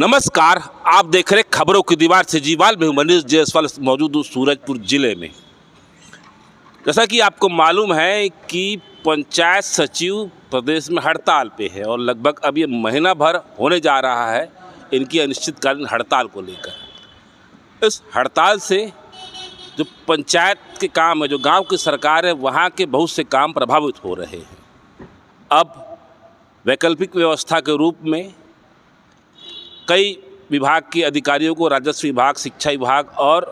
नमस्कार, आप देख रहे खबरों की दीवार से जीवाल में हूं मनीष जायसवाल मौजूद हूँ सूरजपुर जिले में। जैसा कि आपको मालूम है कि पंचायत सचिव प्रदेश में हड़ताल पे है और लगभग अब ये महीना भर होने जा रहा है इनकी अनिश्चितकालीन हड़ताल को लेकर। इस हड़ताल से जो पंचायत के काम है, जो गांव की सरकार है, वहाँ के बहुत से काम प्रभावित हो रहे हैं। अब वैकल्पिक व्यवस्था के रूप में कई विभाग के अधिकारियों को, राजस्व विभाग, शिक्षा विभाग और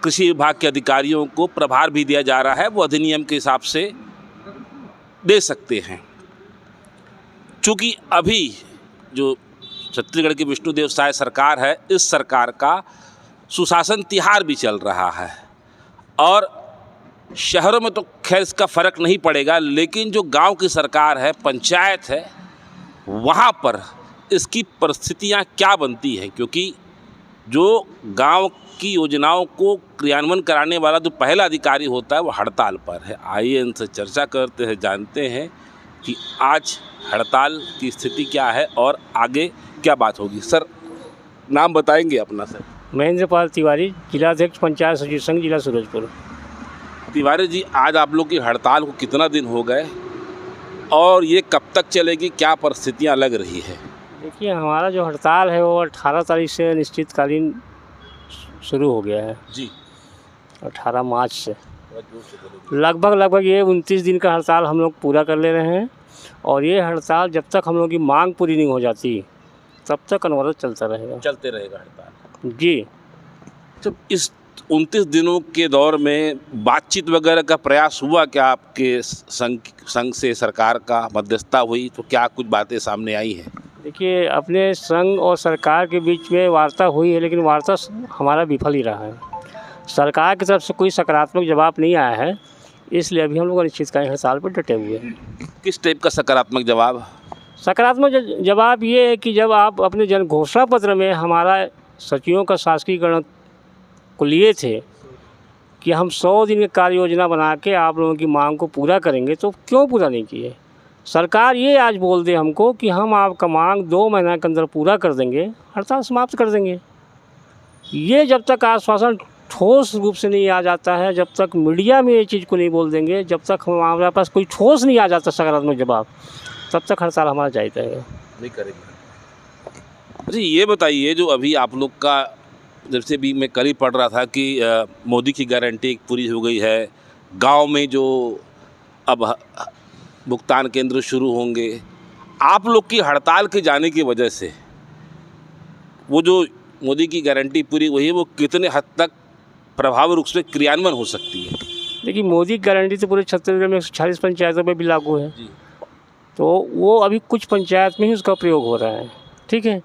कृषि विभाग के अधिकारियों को प्रभार भी दिया जा रहा है। वो अधिनियम के हिसाब से दे सकते हैं। चूँकि अभी जो छत्तीसगढ़ की विष्णुदेव साय सरकार है, इस सरकार का सुशासन तिहार भी चल रहा है और शहरों में तो खैर इसका फ़र्क नहीं पड़ेगा, लेकिन जो गांव की सरकार है, पंचायत है, वहाँ पर इसकी परिस्थितियाँ क्या बनती हैं, क्योंकि जो गांव की योजनाओं को क्रियान्वयन कराने वाला जो पहला अधिकारी होता है वो हड़ताल पर है। आइए इनसे चर्चा करते हैं, जानते हैं कि आज हड़ताल की स्थिति क्या है और आगे क्या बात होगी। सर, नाम बताएंगे अपना? सर, महेंद्र पाल तिवारी, जिलाध्यक्ष पंचायत सचिव संघ, जिला सूरजपुर। तिवारी जी, आज आप लोग की हड़ताल को कितना दिन हो गए और ये कब तक चलेगी, क्या परिस्थितियाँ लग रही है? देखिए, हमारा जो हड़ताल है वो 18 तारीख से अनिश्चितकालीन शुरू हो गया है जी। 18 मार्च से लगभग ये 29 दिन का हड़ताल हम लोग पूरा कर ले रहे हैं और ये हड़ताल जब तक हम लोग की मांग पूरी नहीं हो जाती तब तक अनवरत चलता रहेगा। चलते रहेगा हड़ताल जी। जब इस 29 दिनों के दौर में बातचीत वगैरह का प्रयास हुआ क्या? आपके संघ से सरकार का मध्यस्थता हुई तो क्या कुछ बातें सामने आई हैं? देखिए, अपने संघ और सरकार के बीच में वार्ता हुई है, लेकिन वार्ता हमारा विफल ही रहा है। सरकार की तरफ से कोई सकारात्मक जवाब नहीं आया है, इसलिए अभी हम लोग अनिश्चितकालीन हड़ताल पर डटे हुए हैं। किस टाइप का सकारात्मक जवाब? सकारात्मक जवाब ये है कि जब आप अपने जन घोषणा पत्र में हमारा सचिवों का शासकीयकरण को लिए थे कि हम 100 दिन की कार्य योजना बना के आप लोगों की मांग को पूरा करेंगे, तो क्यों पूरा नहीं किए? सरकार ये आज बोल दे हमको कि हम आपका मांग 2 महीना के अंदर पूरा कर देंगे, हड़ताल समाप्त कर देंगे। ये जब तक आश्वासन ठोस रूप से नहीं आ जाता है, जब तक मीडिया में ये चीज़ को नहीं बोल देंगे, जब तक हमारे पास कोई ठोस नहीं आ जाता सकारात्मक जवाब, तब तक हड़ताल हमारा जारी रहेगा। नहीं करेंगे। अच्छा, ये बताइए, जो अभी आप लोग का, जब से भी मैं कल ही पढ़ रहा था कि मोदी की गारंटी पूरी हो गई है, गांव में जो अब भुगतान केंद्र शुरू होंगे, आप लोग की हड़ताल के जाने की वजह से वो जो मोदी की गारंटी पूरी हुई है वो कितने हद तक प्रभावी रूप से क्रियान्वयन हो सकती है? देखिए, मोदी की गारंटी तो पूरे छत्तीसगढ़ में 146 पंचायतों पर भी लागू है जी। तो वो अभी कुछ पंचायत में ही उसका प्रयोग हो रहा है, ठीक है।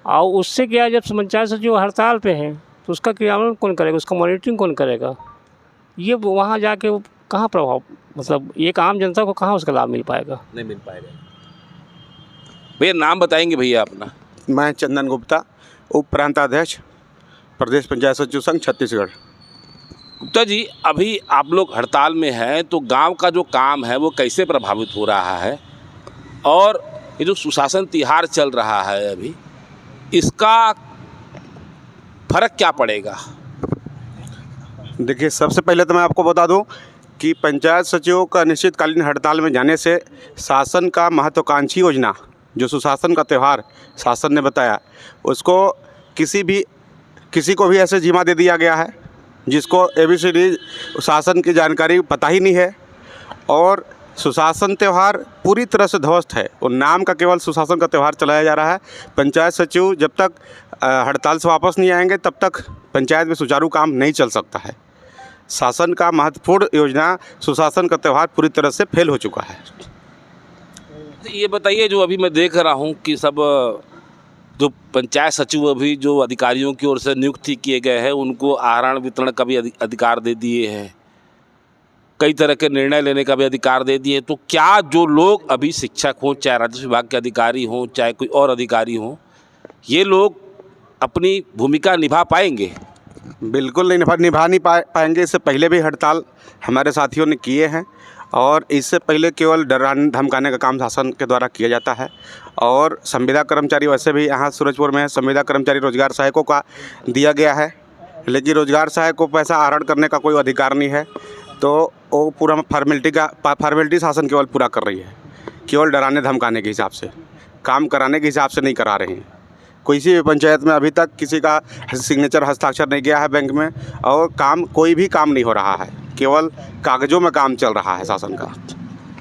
और उससे क्या है, जब पंचायत सचिव हड़ताल पे हैं तो उसका क्रियान्वयन कौन करेगा, उसका मॉनिटरिंग कौन करेगा? ये वहाँ जाके वो कहाँ प्रभाव, मतलब एक आम जनता को कहाँ उसका लाभ मिल पाएगा? नहीं मिल पाएगा। भैया, नाम बताएंगे भैया अपना? मैं चंदन गुप्ता, उप प्रांताध्यक्ष, प्रदेश पंचायत सचिव संघ, छत्तीसगढ़। गुप्ता जी, अभी आप लोग हड़ताल में हैं तो गांव का जो काम है वो कैसे प्रभावित हो रहा है और ये जो सुशासन तिहार चल रहा है अभी, इसका फर्क क्या पड़ेगा? देखिए, सबसे पहले तो मैं आपको बता दूं कि पंचायत सचिवों का अनिश्चितकालीन हड़ताल में जाने से शासन का महत्वाकांक्षी योजना, जो सुशासन का त्यौहार शासन ने बताया, उसको किसी को भी ऐसे जिम्मा दे दिया गया है जिसको ABCD शासन की जानकारी पता ही नहीं है और सुशासन त्यौहार पूरी तरह से ध्वस्त है और नाम का केवल सुशासन का त्यौहार चलाया जा रहा है। पंचायत सचिव जब तक हड़ताल से वापस नहीं आएंगे तब तक पंचायत में सुचारू काम नहीं चल सकता है। शासन का महत्वपूर्ण योजना सुशासन का त्यौहार पूरी तरह से फेल हो चुका है। ये बताइए, जो अभी मैं देख रहा हूँ कि सब जो पंचायत सचिव अभी जो अधिकारियों की ओर से नियुक्ति किए गए हैं उनको आहरण वितरण का भी अधिकार दे दिए हैं, कई तरह के निर्णय लेने का भी अधिकार दे दिए, तो क्या जो लोग अभी शिक्षक हों, चाहे राजस्व विभाग के अधिकारी हों, चाहे कोई और अधिकारी हों, ये लोग अपनी भूमिका निभा पाएंगे? बिल्कुल नहीं निभा नहीं पाएंगे। इससे पहले भी हड़ताल हमारे साथियों ने किए हैं और इससे पहले केवल डराने धमकाने का काम शासन के द्वारा किया जाता है। और संविदा कर्मचारी वैसे भी यहाँ सूरजपुर में संविदा कर्मचारी रोजगार सहायकों का दिया गया है, लेकिन रोजगार सहायक को पैसा आहरण करने का कोई अधिकार नहीं है। तो वो पूरा फॉर्मेलिटी शासन केवल पूरा कर रही है, केवल डराने धमकाने के हिसाब से, काम कराने के हिसाब से नहीं करा रही हैं। किसी भी पंचायत में अभी तक किसी का सिग्नेचर हस्ताक्षर नहीं गया है बैंक में, और कोई भी काम नहीं हो रहा है, केवल कागजों में काम चल रहा है शासन का।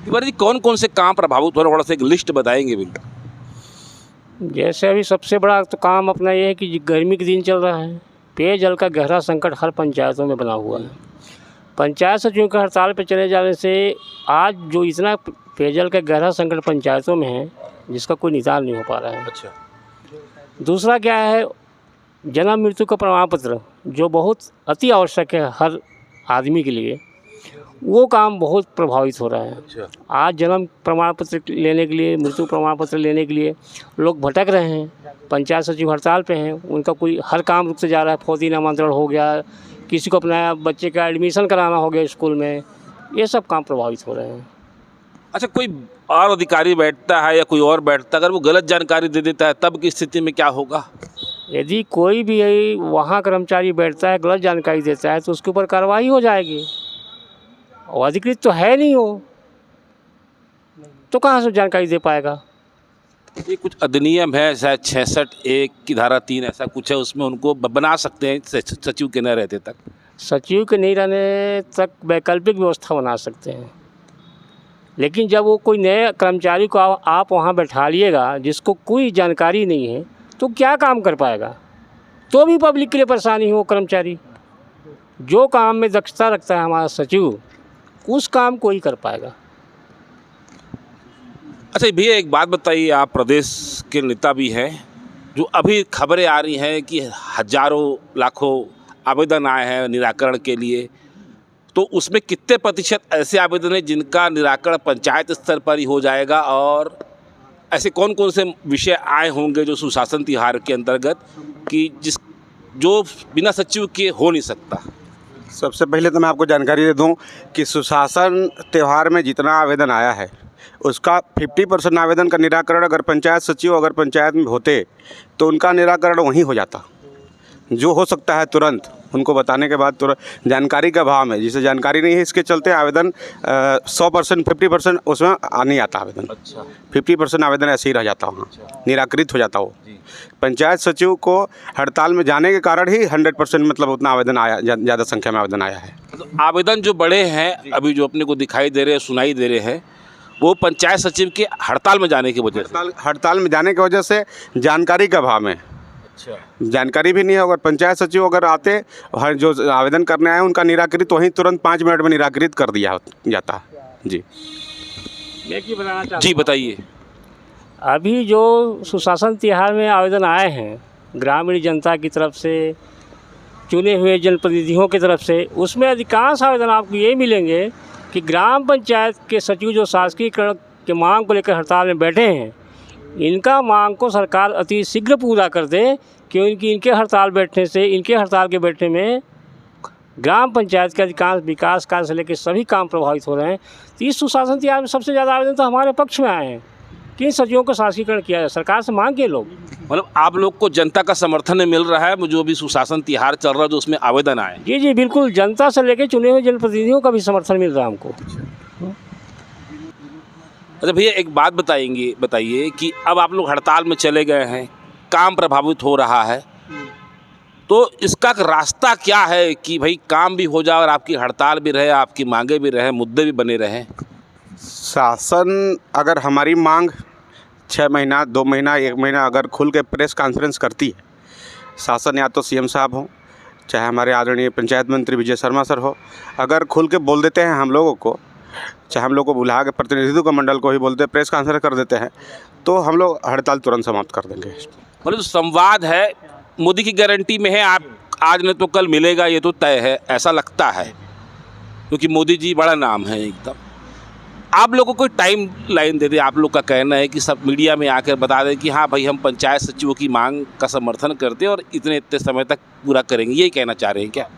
तिवारी जी, कौन कौन से काम प्रभावित हो रहे हैं, थोड़ा सा एक लिस्ट बताएंगे बिल्कुल। जैसे अभी सबसे बड़ा तो काम अपना ये है कि गर्मी के दिन चल रहा है, पेयजल का गहरा संकट हर पंचायतों में बना हुआ है। पंचायत सचिवों के हड़ताल पर चले जाने से आज जो इतना पेयजल का गहरा संकट पंचायतों में है, जिसका कोई निदान नहीं हो पा रहा है। अच्छा। दूसरा क्या है, जन्म मृत्यु का प्रमाण पत्र जो बहुत अति आवश्यक है हर आदमी के लिए, वो काम बहुत प्रभावित हो रहा है। अच्छा। आज जन्म प्रमाण पत्र लेने के लिए, मृत्यु प्रमाण पत्र लेने के लिए लोग भटक रहे हैं। पंचायत सचिव हड़ताल पे हैं, उनका कोई हर काम रुकते जा रहा है। फौजी नामांतरण हो गया, किसी को अपना बच्चे का एडमिशन कराना हो गया स्कूल में, ये सब काम प्रभावित हो रहे हैं। अच्छा, कोई और अधिकारी बैठता है या कोई और बैठता है, अगर वो गलत जानकारी दे देता है तब की स्थिति में क्या होगा? यदि कोई भी वहाँ कर्मचारी बैठता है, गलत जानकारी देता है, तो उसके ऊपर कार्रवाई हो जाएगी। और अधिकृत तो है नहीं वो, तो कहाँ से जानकारी दे पाएगा? ये कुछ अधिनियम है, शायद 66(1) की धारा 3 ऐसा कुछ है, उसमें उनको बना सकते हैं सचिव के न रहते तक। सचिव के नहीं रहने तक वैकल्पिक व्यवस्था बना सकते हैं, लेकिन जब वो कोई नए कर्मचारी को आप वहाँ बैठा लिएगा जिसको कोई जानकारी नहीं है, तो क्या काम कर पाएगा? तो भी पब्लिक के लिए परेशानी हो। कर्मचारी जो काम में दक्षता रखता है हमारा सचिव, उस काम को ही कर पाएगा। अच्छा भैया, एक बात बताइए, आप प्रदेश के नेता भी हैं, जो अभी खबरें आ रही हैं कि हजारों लाखों आवेदन आए हैं निराकरण के लिए, तो उसमें कितने प्रतिशत ऐसे आवेदन हैं जिनका निराकरण पंचायत स्तर पर ही हो जाएगा, और ऐसे कौन कौन से विषय आए होंगे जो सुशासन त्योहार के अंतर्गत कि जो बिना सचिव के हो नहीं सकता? सबसे पहले तो मैं आपको जानकारी दे दूं कि सुशासन त्यौहार में जितना आवेदन आया है उसका 50% आवेदन का निराकरण अगर पंचायत सचिव अगर पंचायत में होते तो उनका निराकरण वहीं हो जाता। जो हो सकता है तुरंत उनको बताने के बाद तुरंत, जानकारी का अभाव में, जिसे जानकारी नहीं है इसके चलते आवेदन 100% 50% उसमें नहीं आता आवेदन। अच्छा। 50% आवेदन ऐसे ही रह जाता वहाँ, निराकृत हो जाता वो। पंचायत सचिव को हड़ताल में जाने के कारण ही 100% मतलब उतना आवेदन आया, ज़्यादा संख्या में आवेदन आया है। तो आवेदन जो बड़े हैं अभी जो अपने को दिखाई दे रहे हैं, सुनाई दे रहे हैं, वो पंचायत सचिव के हड़ताल में जाने की वजह से, हड़ताल में जाने की वजह से जानकारी के अभाव में। अच्छा। जानकारी भी नहीं है। अगर पंचायत सचिव अगर आते, हर जो आवेदन करने आए उनका निराकृत वहीं तुरंत 5 मिनट में निराकृत कर दिया जाता। जी, मैं क्या बताना चाहता हूँ, जी बताइए। अभी जो सुशासन त्योहार में आवेदन आए हैं ग्रामीण जनता की तरफ से, चुने हुए जनप्रतिनिधियों की तरफ से, उसमें अधिकांश आवेदन आपको ये मिलेंगे कि ग्राम पंचायत के सचिव जो शासकीयकरण के मांग को लेकर हड़ताल में बैठे हैं, इनका मांग को सरकार अति शीघ्र पूरा कर दे, क्योंकि इनके हड़ताल के बैठने में ग्राम पंचायत के अधिकांश विकास कार्य से लेकर सभी काम प्रभावित हो रहे हैं। तो इस सुशासन त्योहार में सबसे ज़्यादा आवेदन तो हमारे पक्ष में आए हैं कि सचिवों को शासकीयकरण किया जाए, सरकार से मांग के लोग। मतलब आप लोग को जनता का समर्थन मिल रहा है, जो भी सुशासन त्योहार चल रहा है जो उसमें आवेदन आए? जी जी बिल्कुल, जनता से लेकर चुने हुए जनप्रतिनिधियों का भी समर्थन मिल रहा है हमको। अच्छा भैया, एक बात बताइए कि अब आप लोग हड़ताल में चले गए हैं, काम प्रभावित हो रहा है, तो इसका रास्ता क्या है कि भाई काम भी हो जाए और आपकी हड़ताल भी रहे, आपकी मांगे भी रहे, मुद्दे भी बने रहें? शासन अगर हमारी मांग 6 महीना, 2 महीना, 1 महीना अगर खुल के प्रेस कॉन्फ्रेंस करती है, शासन या तो सीएम साहब हो, चाहे हमारे आदरणीय पंचायत मंत्री विजय शर्मा सर हो, अगर खुल के बोल देते हैं हम लोगों को, चाहे हम लोग को बुला के प्रतिनिधित्व का मंडल को ही बोलते, प्रेस कॉन्फ्रेंस कर देते हैं, तो हम लोग हड़ताल तुरंत समाप्त कर देंगे। मतलब संवाद है, मोदी की गारंटी में है, आप आज नहीं तो कल मिलेगा, ये तो तय है, ऐसा लगता है, क्योंकि मोदी जी बड़ा नाम है एकदम। आप लोगों को कोई टाइम लाइन दे दे, आप लोग का कहना है कि सब मीडिया में आकर बता दें कि हाँ भाई हम पंचायत सचिवों की मांग का समर्थन करते हैं और इतने समय तक पूरा करेंगे, यही कहना चाह रहे हैं क्या?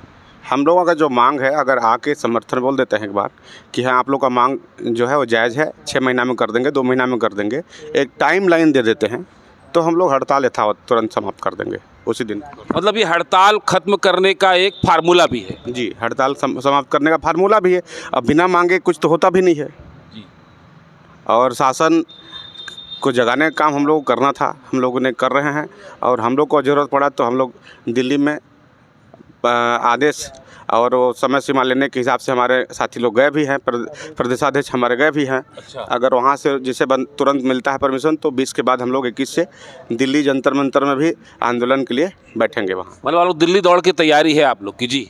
हम लोगों का जो मांग है, अगर आके समर्थन बोल देते हैं एक बार कि हाँ आप लोग का मांग जो है वो जायज़ है, 6 महीना में कर देंगे, 2 महीना में कर देंगे, एक टाइम लाइन दे देते हैं, तो हम लोग हड़ताल यथावत तुरंत समाप्त कर देंगे उसी दिन। मतलब ये हड़ताल खत्म करने का एक फार्मूला भी है। जी, हड़ताल समाप्त करने का फार्मूला भी है। अब बिना मांगे कुछ तो होता भी नहीं है जी। और शासन को जगाने का काम हम लोग को करना था, हम लोगों ने कर रहे हैं। और हम लोग को ज़रूरत पड़ा तो हम लोग दिल्ली में आदेश और वो समय सीमा लेने के हिसाब से हमारे साथी लोग गए भी हैं, प्रदेशाध्यक्ष हमारे गए भी हैं। अच्छा। अगर वहाँ से जिसे तुरंत मिलता है परमिशन, तो 20 के बाद हम लोग 21 से दिल्ली जंतर मंतर में भी आंदोलन के लिए बैठेंगे वहाँ। मतलब आप लोग दिल्ली दौड़ की तैयारी है आप लोग की? जी।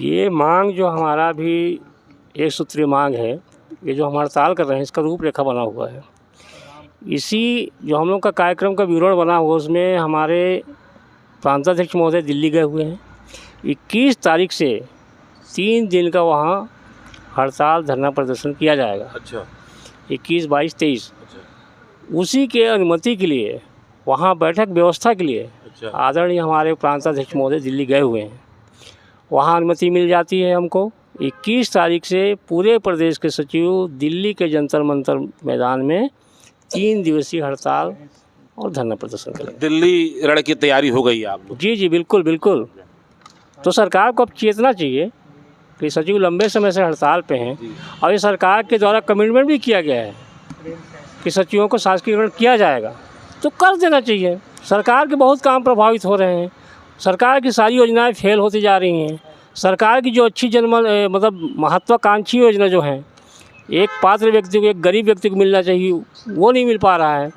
ये मांग जो हमारा भी एक सूत्रीय मांग है, ये जो हम हड़ताल कर रहे हैं, इसका रूपरेखा बना हुआ है। इसी जो हम लोग का कार्यक्रम का विवरण बना हुआ, उसमें हमारे प्रांताध्यक्ष महोदय दिल्ली गए हुए हैं। 21 तारीख से 3 दिन का वहाँ हड़ताल धरना प्रदर्शन किया जाएगा। अच्छा। 21, 22, 23। अच्छा। उसी के अनुमति के लिए, वहाँ बैठक व्यवस्था के लिए अच्छा। आदरणीय हमारे प्रांताध्यक्ष महोदय दिल्ली गए हुए हैं। वहाँ अनुमति मिल जाती है हमको। 21 तारीख से पूरे प्रदेश के सचिव दिल्ली के जंतर मंतर मैदान में 3 दिवसीय हड़ताल और धरना प्रदर्शन करेंगे। दिल्ली रण की तैयारी हो गई है आप लोग? जी जी, बिल्कुल बिल्कुल। तो सरकार को अब चेतना चाहिए कि सचिव लंबे समय से हड़ताल पे हैं और ये सरकार के द्वारा कमिटमेंट भी किया गया है कि सचिवों को शासकीयकरण किया जाएगा, तो कर देना चाहिए। सरकार के बहुत काम प्रभावित हो रहे हैं, सरकार की सारी योजनाएं फेल होती जा रही हैं। सरकार की जो अच्छी मतलब महत्वाकांक्षी योजना जो हैं, एक पात्र व्यक्ति को, एक गरीब व्यक्ति को मिलना चाहिए, वो नहीं मिल पा रहा है।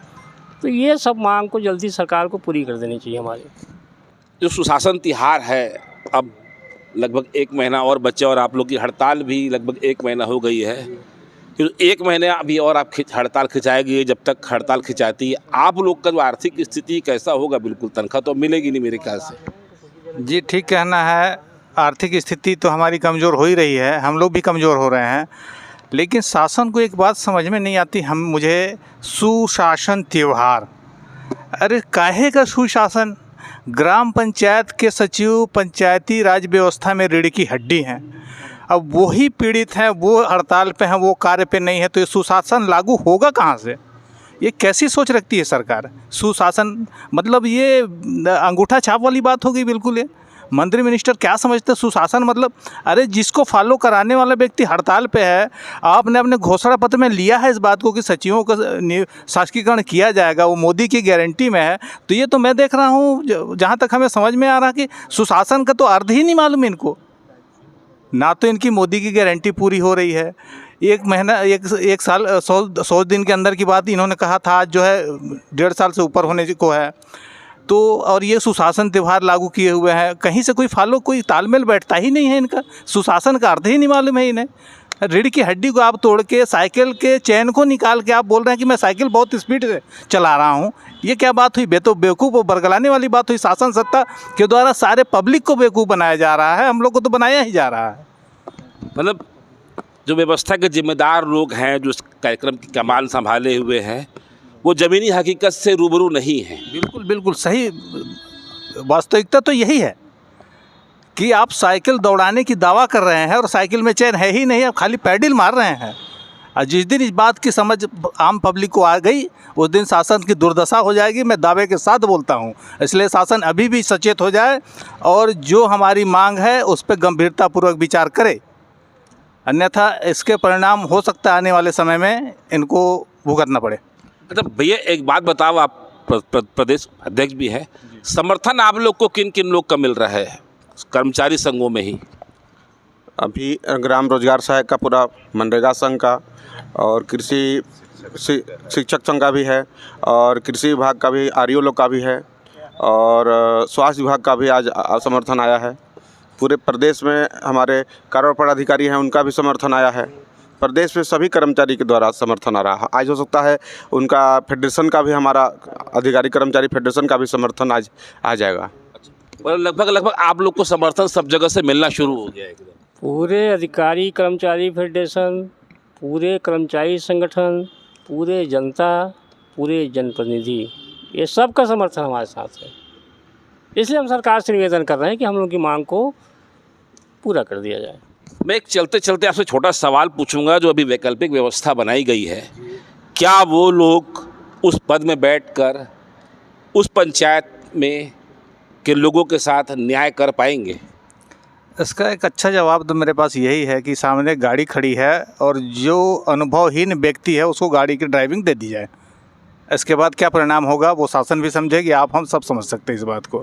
तो ये सब मांग को जल्दी सरकार को पूरी कर देनी चाहिए हमारी। जो सुशासन तिहार है, अब लगभग 1 महीना और बचे और आप लोग की हड़ताल भी लगभग 1 महीना हो गई है। फिर 1 महीने अभी और आप हड़ताल खिंचाएगी। जब तक हड़ताल खिंचाती है, आप लोग का जो आर्थिक स्थिति कैसा होगा? बिल्कुल तनख्वाह तो मिलेगी नहीं मेरे ख्याल से। जी, ठीक कहना है। आर्थिक स्थिति तो हमारी कमज़ोर हो ही रही है, हम लोग भी कमज़ोर हो रहे हैं। लेकिन शासन को एक बात समझ में नहीं आती, मुझे सुशासन त्यौहार, अरे काहे का सुशासन? ग्राम पंचायत के सचिव पंचायती राज व्यवस्था में रीढ़ की हड्डी हैं। अब वही पीड़ित हैं, वो हड़ताल पे हैं, वो कार्य पे नहीं है, तो ये सुशासन लागू होगा कहाँ से? ये कैसी सोच रखती है सरकार? सुशासन मतलब ये अंगूठा छाप वाली बात होगी बिल्कुल। ये मंत्री मिनिस्टर क्या समझते हैं सुशासन मतलब? अरे जिसको फॉलो कराने वाला व्यक्ति हड़ताल पे है, आपने अपने घोषणा पत्र में लिया है इस बात को कि सचिवों का शासकीकरण किया जाएगा, वो मोदी की गारंटी में है। तो ये तो मैं देख रहा हूँ, जहाँ तक हमें समझ में आ रहा कि सुशासन का तो अर्थ ही नहीं मालूम इनको। ना तो इनकी मोदी की गारंटी पूरी हो रही है। 1 महीना, एक साल 100 दिन के अंदर की बात इन्होंने कहा था, आज जो है 1.5 साल से ऊपर होने को है। तो और ये सुशासन त्यौहार लागू किए हुए हैं, कहीं से कोई तालमेल बैठता ही नहीं है इनका। सुशासन का अर्थ ही नहीं मालूम है इन्हें। रीढ़ की हड्डी को आप तोड़ के, साइकिल के चैन को निकाल के आप बोल रहे हैं कि मैं साइकिल बहुत स्पीड से चला रहा हूँ। ये क्या बात हुई? तो बेवकूफ़ और बरगलाने वाली बात हुई। शासन सत्ता के द्वारा सारे पब्लिक को बेवकूफ़ बनाया जा रहा है, हम लोग को तो बनाया ही जा रहा है। मतलब जो व्यवस्था के जिम्मेदार लोग हैं, जो इस कार्यक्रम की कमान संभाले हुए हैं, वो ज़मीनी हकीकत से रूबरू नहीं हैं। बिल्कुल बिल्कुल सही। वास्तविकता तो यही है कि आप साइकिल दौड़ाने की दावा कर रहे हैं और साइकिल में चैन है ही नहीं, आप खाली पैडल मार रहे हैं। और जिस दिन इस बात की समझ आम पब्लिक को आ गई, उस दिन शासन की दुर्दशा हो जाएगी। मैं दावे के साथ बोलता हूँ। इसलिए शासन अभी भी सचेत हो जाए और जो हमारी मांग है उस पर गंभीरतापूर्वक विचार करे, अन्यथा इसके परिणाम हो सकता है आने वाले समय में इनको भुगतना पड़े। अच्छा भैया, एक बात बताओ, आप प्रदेश अध्यक्ष भी हैं, समर्थन आप लोग को किन किन लोग का मिल रहा है कर्मचारी संघों में ही? अभी ग्राम रोजगार सहायक का पूरा, मनरेगा संघ का, और कृषि शिक्षक संघ का भी है, और कृषि विभाग का भी, आरईओ लोग का भी है, और स्वास्थ्य विभाग का भी आज समर्थन आया है। पूरे प्रदेश में हमारे कार्यपालक अधिकारी हैं, उनका भी समर्थन आया है। प्रदेश में सभी कर्मचारी के द्वारा समर्थन आ रहा है। आज हो सकता है उनका फेडरेशन का भी, हमारा अधिकारी कर्मचारी फेडरेशन का भी समर्थन आज आ जाएगा। लगभग आप लोग को समर्थन सब जगह से मिलना शुरू हो गया है एकदम। पूरे अधिकारी कर्मचारी फेडरेशन, पूरे कर्मचारी संगठन, पूरे जनता, पूरे जनप्रतिनिधि, ये सब का समर्थन हमारे साथ है। इसलिए हम सरकार से निवेदन कर रहे हैं कि हम लोग की मांग को पूरा कर दिया जाए। मैं एक चलते चलते आपसे छोटा सवाल पूछूंगा, जो अभी वैकल्पिक व्यवस्था बनाई गई है, क्या वो लोग उस पद में बैठकर उस पंचायत में के लोगों के साथ न्याय कर पाएंगे? इसका एक अच्छा जवाब तो मेरे पास यही है कि सामने गाड़ी खड़ी है और जो अनुभवहीन व्यक्ति है उसको गाड़ी की ड्राइविंग दे दी जाए। इसके बाद क्या परिणाम होगा वो शासन भी समझेगी, आप हम सब समझ सकते हैं इस बात को।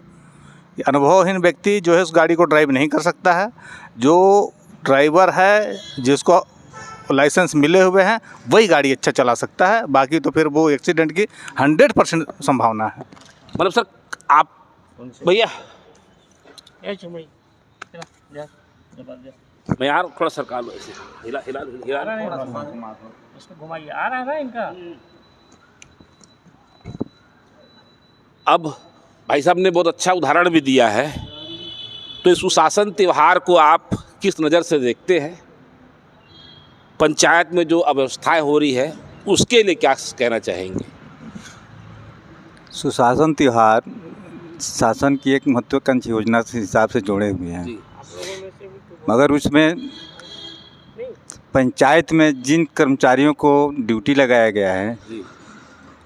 कि अनुभवहीन व्यक्ति जो है उस गाड़ी को ड्राइव नहीं कर सकता है। जो ड्राइवर है जिसको लाइसेंस मिले हुए हैं वही गाड़ी अच्छा चला सकता है, बाकी तो फिर वो एक्सीडेंट की 100% संभावना है। मतलब सर आप भैया मैं यार थोड़ा सरकार ऐसे हिला हिला हिला इसको घुमाइए, आ रहा है ना इनका। अब भाई साहब ने बहुत अच्छा उदाहरण भी दिया है, तो इस सुशासन त्यौहार को आप किस नज़र से देखते हैं? पंचायत में जो अव्यवस्थाएं हो रही है उसके लिए क्या कहना चाहेंगे? सुशासन त्यौहार शासन की एक महत्वाकांक्षी योजना के हिसाब से जुड़े हुए हैं, मगर उसमें पंचायत में जिन कर्मचारियों को ड्यूटी लगाया गया है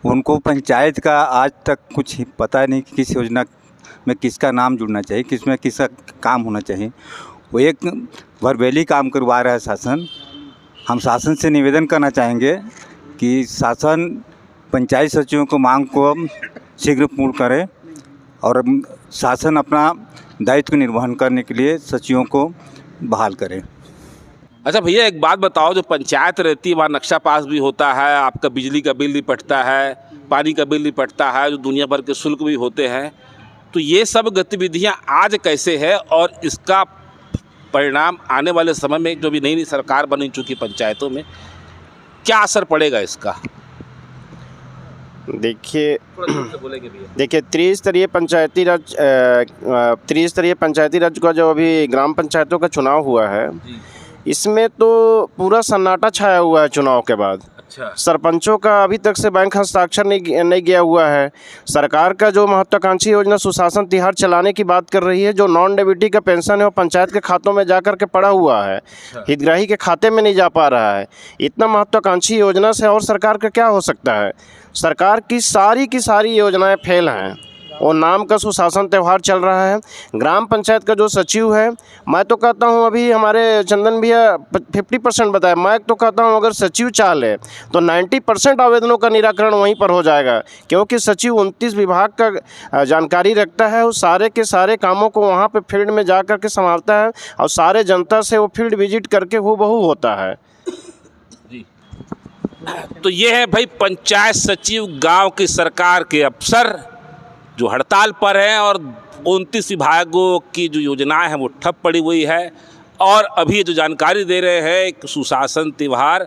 उनको पंचायत का आज तक कुछ पता नहीं कि किस योजना में किसका नाम जुड़ना चाहिए, किस में किसका काम होना चाहिए। वो एक वर्बेली काम करवा रहा है शासन। हम शासन से निवेदन करना चाहेंगे कि शासन पंचायत सचिवों को मांग को शीघ्र पूर्ण करे और शासन अपना दायित्व निर्वहन करने के लिए सचिवों को बहाल करे। अच्छा भैया एक बात बताओ, जो पंचायत रहती है वहाँ नक्शा पास भी होता है, आपका बिजली का बिल भी पड़ता है, पानी का बिल भी पड़ता है, जो दुनिया भर के शुल्क भी होते हैं, तो ये सब गतिविधियाँ आज कैसे है और इसका परिणाम आने वाले समय में जो भी नई नई सरकार बनी चुकी पंचायतों में क्या असर पड़ेगा इसका? देखिए त्रिस्तरीय पंचायती राज का जो अभी ग्राम पंचायतों का चुनाव हुआ है, इसमें तो पूरा सन्नाटा छाया हुआ है चुनाव के बाद। अच्छा। सरपंचों का अभी तक से बैंक हस्ताक्षर नहीं गया हुआ है। सरकार का जो महत्वाकांक्षी योजना सुशासन त्यौहार चलाने की बात कर रही है, जो नॉन डेबिटी का पेंशन है वो पंचायत के खातों में जा कर के पड़ा हुआ है, हितग्राही के खाते में नहीं जा पा रहा है। इतना महत्वाकांक्षी योजना से और सरकार का क्या हो सकता है? सरकार की सारी योजनाएं फेल हैं और नाम का सुशासन त्यौहार चल रहा है। ग्राम पंचायत का जो सचिव है, मैं तो कहता हूं, अभी हमारे चंदन भैया 50% बताया, मैं तो कहता हूं अगर सचिव चाह ले तो 90% आवेदनों का निराकरण वहीं पर हो जाएगा, क्योंकि सचिव 29 विभाग का जानकारी रखता है। वो सारे के सारे कामों को वहाँ पर फील्ड में जा कर के संभालता है और सारे जनता से वो फील्ड विजिट करके हूबहू होता है। तो ये है भाई पंचायत सचिव, गांव की सरकार के अफसर जो हड़ताल पर हैं और 29 विभागों की जो योजनाएं हैं वो ठप पड़ी हुई है। और अभी जो जानकारी दे रहे हैं कि सुशासन त्यौहार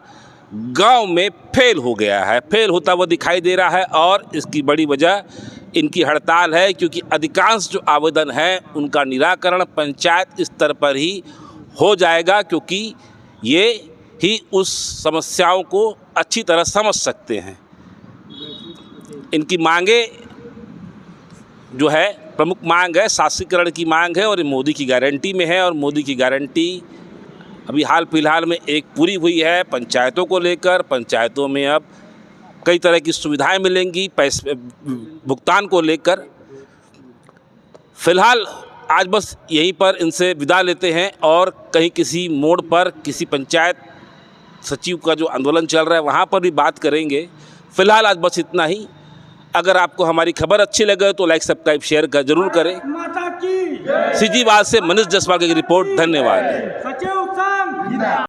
गांव में फेल हो गया है, फेल होता हुआ दिखाई दे रहा है। और इसकी बड़ी वजह इनकी हड़ताल है, क्योंकि अधिकांश जो आवेदन हैं उनका निराकरण पंचायत स्तर पर ही हो जाएगा, क्योंकि ये ही उस समस्याओं को अच्छी तरह समझ सकते हैं। इनकी मांगे जो है प्रमुख मांग है, शासीकरण की मांग है, और ये मोदी की गारंटी में है। और मोदी की गारंटी अभी हाल फिलहाल में एक पूरी हुई है पंचायतों को लेकर। पंचायतों में अब कई तरह की सुविधाएं मिलेंगी पैसे भुगतान को लेकर। फिलहाल आज बस यहीं पर इनसे विदा लेते हैं और कहीं किसी मोड़ पर किसी पंचायत सचिव का जो आंदोलन चल रहा है वहाँ पर भी बात करेंगे। फिलहाल आज बस इतना ही। अगर आपको हमारी खबर अच्छी लगे तो लाइक, सब्सक्राइब, शेयर कर जरूर करें। सीजीवाल से मनीष जसवाल की रिपोर्ट। धन्यवाद।